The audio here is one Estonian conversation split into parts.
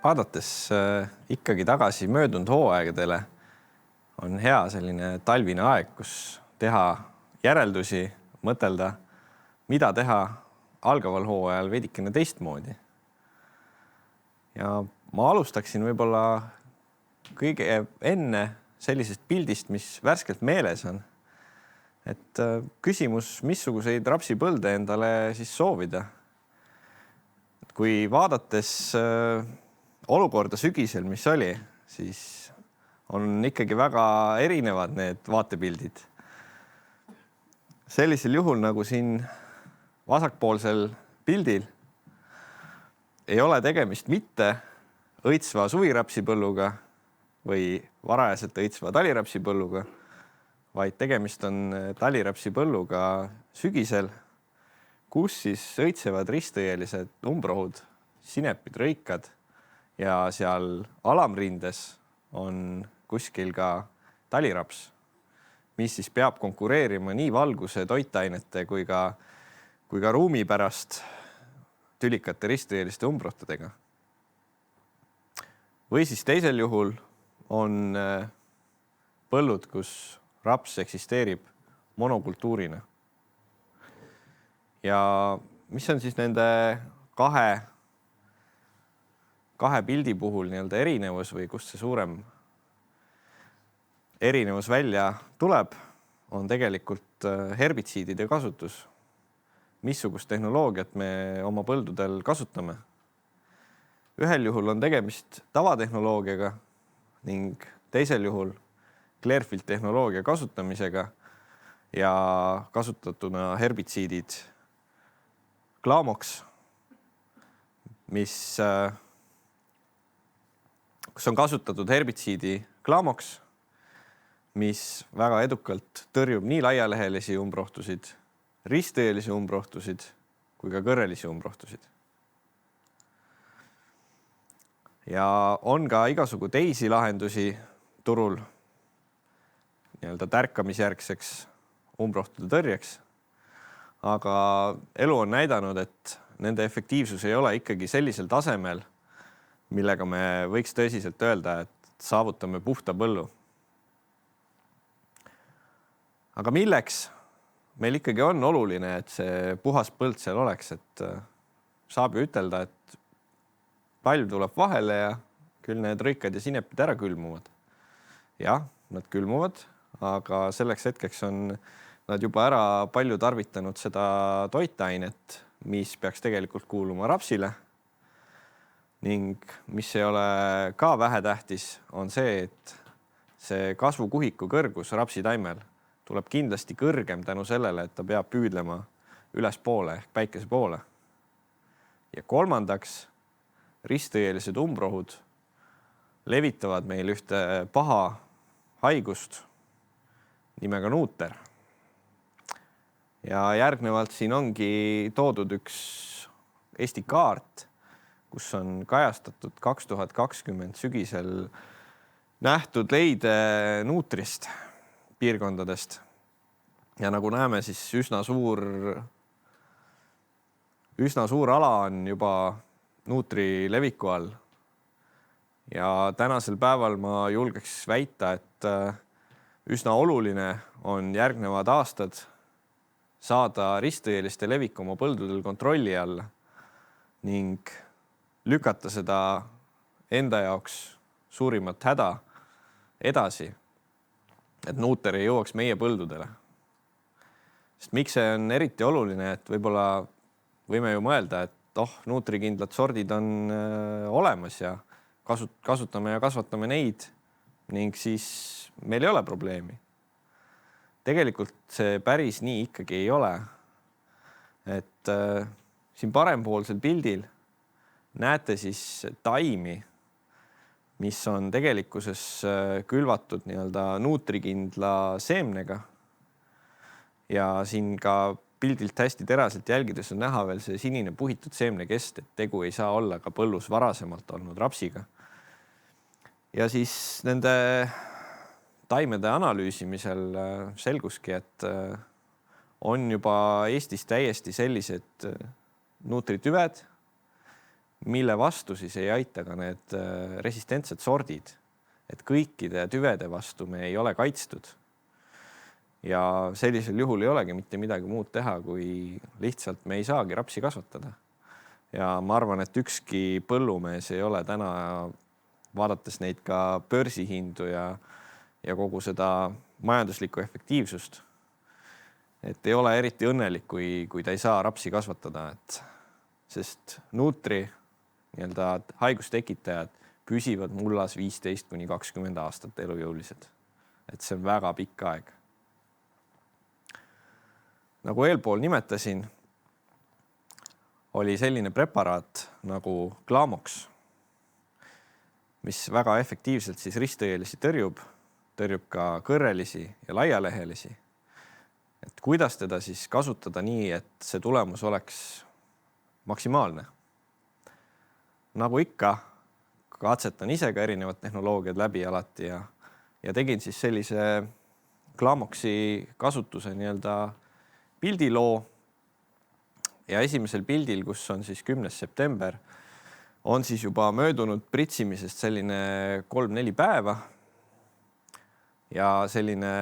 Vaadates ikkagi tagasi möödunud hooaegadele on hea selline talvine aeg, kus teha järeldusi, mõtelda, mida teha algaval hooajal veidikene teistmoodi. Ja ma alustaksin võib-olla kõige enne sellisest pildist, mis värskelt meeles on. Et küsimus, missuguseid rapsipõlde endale siis soovida. Kui vaadates olukorda sügisel, mis oli, siis on ikkagi väga erinevad need vaatepildid. Sellisel juhul, nagu siin vasakpoolsel pildil, ei ole tegemist mitte õitsva suvirapsipõlluga või varajaselt õitsva talirapsipõlluga, vaid tegemist on talirapsipõlluga sügisel, kus siis õitsevad ristõielised umbrohud, sinepid, rõikad ja seal alamrindes on kuskil ka taliraps, mis siis peab konkureerima nii valguse, toitainete kui ka ruumi pärast tülikate ristõieliste umbrohtadega. Või siis teisel juhul on põllud, kus raps eksisteerib monokultuurina. Ja mis on siis nende kahe pildi puhul nii-öelda erinevus või kust see suurem erinevus välja tuleb, on tegelikult herbitsiidide kasutus. Missugust tehnoloogiat me oma põldudel kasutame. Ühel juhul on tegemist tavatehnoloogiaga ning teisel juhul Clearfield tehnoloogia kasutamisega ja kasutatuna herbitsiidid Clamox, kus on kasutatud herbitsiidi Clamox, mis väga edukalt tõrjub nii laialehelisi umbrohtusid, ristõielisi umbrohtusid kui ka kõrrelisi umbrohtusid. Ja on ka igasugu teisi lahendusi turul nii-öelda tärkamisjärgseks umbrohtude tõrjeks, aga elu on näidanud, et nende efektiivsus ei ole ikkagi sellisel tasemel, millega me võiks tõsiselt öelda, et saavutame puhta põllu. Aga milleks meil ikkagi on oluline, et see puhas põld seal oleks, et saab ju ütelda, et talv tuleb vahele ja küll need rõikad ja sinepid ära külmuvad. Jah, nad külmuvad, aga selleks hetkeks on nad juba ära palju tarvitanud seda toitainet, mis peaks tegelikult kuuluma rapsile. Ning mis ei ole ka vähetähtis, on see, et see kasvukuhiku kõrgus rapsitaimel tuleb kindlasti kõrgem tänu sellele, et ta peab püüdlema ülespoole ehk päikese poole. Ja kolmandaks, ristõielised umbrohud levitavad meil ühte paha haigust nimega nuuter. Ja järgnevalt siin ongi toodud üks Eesti kaart, kus on kajastatud 2020 sügisel nähtud leide nuutrist piirkondadest. Ja nagu näeme, siis üsna suur ala on juba nuutri leviku all. Ja tänasel päeval ma julgeks väita, et üsna oluline on järgnevad aastad saada ristõieliste levik oma põldudel kontrolli alla ning lükata seda enda jaoks suurimat häda edasi, et nuuter ei jõuaks meie põldudele. Sest miks see on eriti oluline, et võib-olla võime ju mõelda, et nuutrikindlad sordid on olemas ja kasutame ja kasvatame neid ning siis meil ei ole probleemi. Tegelikult see päris nii ikkagi ei ole. Et siin parempoolsel pildil näete siis taimi, mis on tegelikkuses külvatud nii-öelda nuutrikindla seemnega. Ja siin ka pildilt hästi teraselt jälgides on näha veel see sinine puhitud seemnekest, et tegu ei saa olla ka põllus varasemalt olnud rapsiga. Ja siis nende taimede analüüsimisel selguski, et on juba Eestis täiesti sellised nuutritüved, mille vastu siis ei aita ka need resistentsed sordid, et kõikide tüvede vastu me ei ole kaitstud. Ja sellisel juhul ei olegi mitte midagi muud teha, kui lihtsalt me ei saagi rapsi kasvatada. Ja ma arvan, et ükski põllumees ei ole täna, vaadates neid ka börsihindu ja kogu seda majanduslikku efektiivsust, et ei ole eriti õnnelik, kui ta ei saa rapsi kasvatada, sest nuutri nii-öelda haigustekitajad püsivad mullas 15–20 aastat elujõulised. Et see on väga pikk aeg. Nagu eelpool nimetasin, oli selline preparaat nagu Glamox, mis väga efektiivselt siis ristõielisi tõrjub ka kõrrelisi ja laialehelisi. Et kuidas teda siis kasutada nii, et see tulemus oleks maksimaalne. Nagu ikka, katsetan ise ka erinevad tehnoloogiad läbi alati ja tegin siis sellise Glamoxi kasutuse nii-öelda pildiloo. Ja esimesel pildil, kus on siis 10. september, on siis juba möödunud pritsimisest selline 3-4 päeva ja selline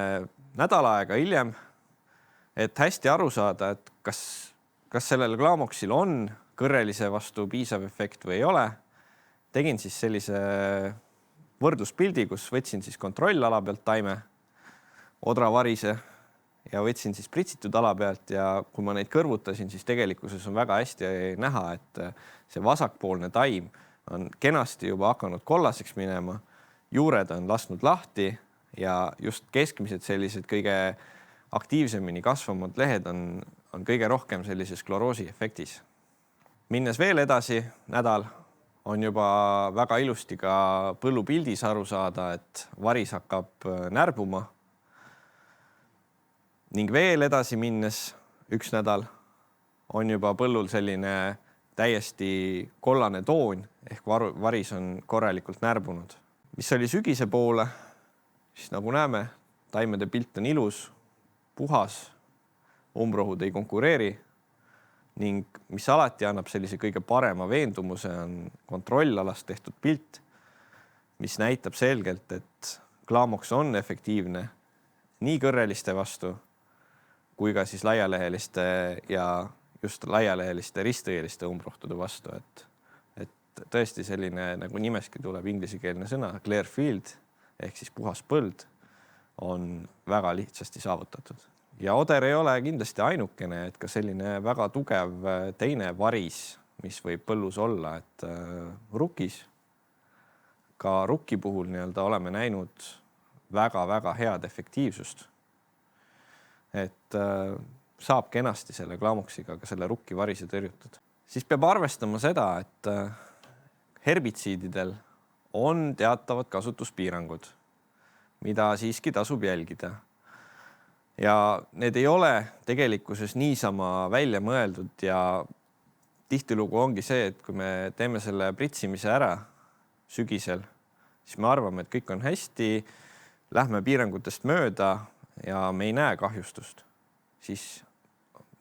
nädal aega hiljem, et hästi aru saada, et kas sellel Glamoxil on kõrrelise vastu piisav efekt või ei ole. Tegin siis sellise võrdluspildi, kus võtsin siis kontrollala pealt taime, odravarise ja võtsin siis pritsitud ala pealt ja kui ma neid kõrvutasin, siis tegelikkuses on väga hästi näha, et see vasakpoolne taim on kenasti juba hakanud kollaseks minema, juured on lasknud lahti ja just keskmised sellised kõige aktiivsemini kasvamad lehed on kõige rohkem sellises kloroosi efektis. Minnes veel edasi nädal on juba väga ilusti ka põllupildis aru saada, et varis hakkab närbuma. Ning veel edasi minnes üks nädal on juba põllul selline täiesti kollane toon ehk varis on korralikult närbunud. Mis oli sügise poole, siis nagu näeme, taimede pilt on ilus, puhas, umbrohud ei konkureeri ning mis alati annab sellise kõige parema veendumuse on kontrollalast tehtud pilt, mis näitab selgelt, et Glamox on efektiivne nii kõrreliste vastu kui ka siis laialeheliste ja just laialeheliste ristõieliste umbrohtude vastu, et tõesti selline, nagu nimeski tuleb inglisikeelne sõna, clear field ehk siis puhas põld on väga lihtsasti saavutatud. Ja oder ei ole kindlasti ainukene, et ka selline väga tugev teine varis, mis võib põllus olla, et rukis, ka rukki puhul nii-öelda oleme näinud väga-väga head efektiivsust. Et saab kenasti selle Glamoxiga ka selle rukki varise tõrjutud. Siis peab arvestama seda, et herbitsiididel on teatavad kasutuspiirangud, mida siiski tasub jälgida. Ja need ei ole tegelikkuses niisama välja mõeldud ja tihtilugu ongi see, et kui me teeme selle pritsimise ära sügisel, siis me arvame, et kõik on hästi, lähme piirangutest mööda ja me ei näe kahjustust. Siis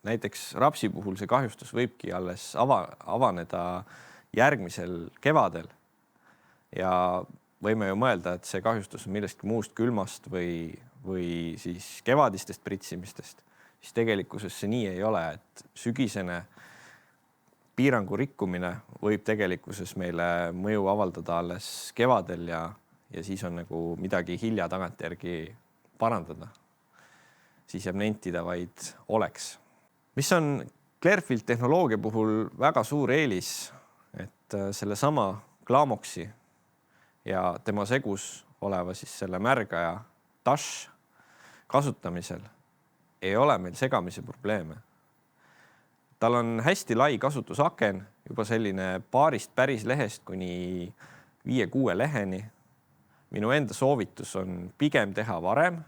näiteks rapsi puhul see kahjustus võibki alles avaneda järgmisel kevadel ja võime ju mõelda, et see kahjustus on millestki muust külmast või siis kevadistest pritsimistest, siis tegelikkuses see nii ei ole, et sügisene piirangu rikkumine võib tegelikkuses meile mõju avaldada alles kevadel ja siis on nagu midagi hilja tagantjärgi parandada. Siis jääb nentida vaid oleks. Mis on Clearfield tehnoloogia puhul väga suur eelis, et selle sama Glamoxi ja tema segus oleva siis selle märgaja Dash kasutamisel ei ole meil segamise probleeme. Tal on hästi lai kasutusaken, juba selline paarist päris lehest kuni 5-6 leheni. Minu enda soovitus on pigem teha varem,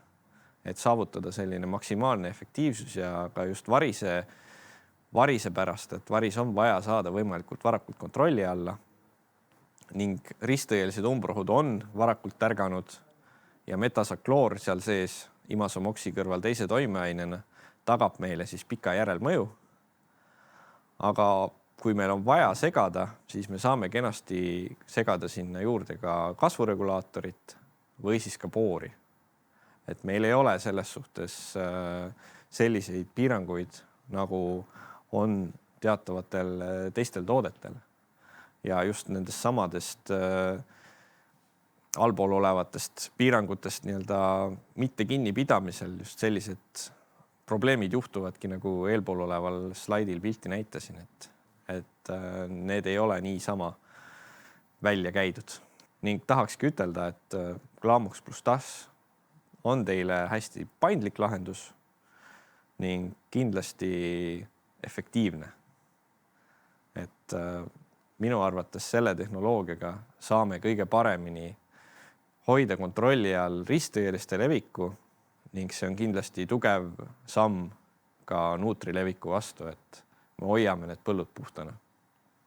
et saavutada selline maksimaalne efektiivsus ja ka just varise pärast, et varis on vaja saada võimalikult varakult kontrolli alla ning ristõielised umbrohud on varakult tärganud ja metasakloor seal sees imasomoksi kõrval teise toimeainena tagab meile siis pika järelmõju. Aga kui meil on vaja segada, siis me saame kenasti segada sinna juurde ka kasvuregulaatorit või siis ka boori. Et meil ei ole selles suhtes selliseid piiranguid, nagu on teatavatel teistel toodetel. Ja just nendest samadest allpool olevatest piirangutest nii-öelda mitte kinnipidamisel just sellised probleemid juhtuvadki, nagu eelpool oleval slaidil pilti näitasin, et need ei ole niisama välja käidud. Ning tahakski ütelda, et Glamux plus TAS on teile hästi paindlik lahendus ning kindlasti efektiivne. Et minu arvates selle tehnoloogiaga saame kõige paremini hoida kontrolli all ristveeriste leviku ning see on kindlasti tugev samm ka nuutri leviku vastu, et me hoiame need põllud puhtana.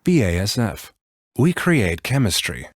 BASF. We create chemistry.